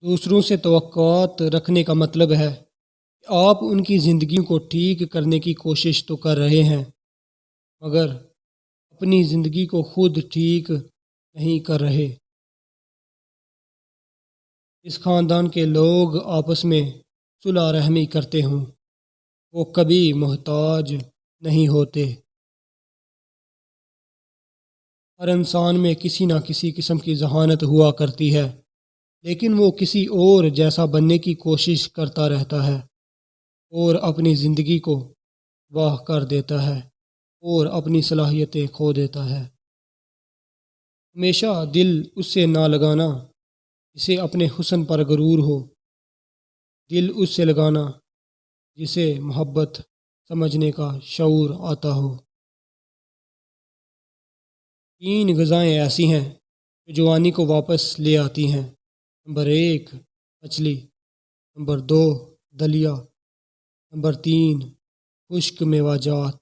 دوسروں سے توقعات رکھنے کا مطلب ہے کہ آپ ان کی زندگی کو ٹھیک کرنے کی کوشش تو کر رہے ہیں مگر اپنی زندگی کو خود ٹھیک نہیں کر رہے۔ اس خاندان کے لوگ آپس میں صلح رحمی کرتے ہوں، وہ کبھی محتاج نہیں ہوتے۔ ہر انسان میں کسی نہ کسی قسم کی ذہانت ہوا کرتی ہے، لیکن وہ کسی اور جیسا بننے کی کوشش کرتا رہتا ہے اور اپنی زندگی کو تباہ کر دیتا ہے اور اپنی صلاحیتیں کھو دیتا ہے۔ ہمیشہ دل اس سے نہ لگانا جسے اپنے حسن پر غرور ہو، دل اس سے لگانا جسے محبت سمجھنے کا شعور آتا ہو۔ 3 غذائیں ایسی ہیں جو جوانی کو واپس لے آتی ہیں۔ نمبر 1 مچھلی، نمبر 2 دلیا، نمبر 3 خشک میوہ جات۔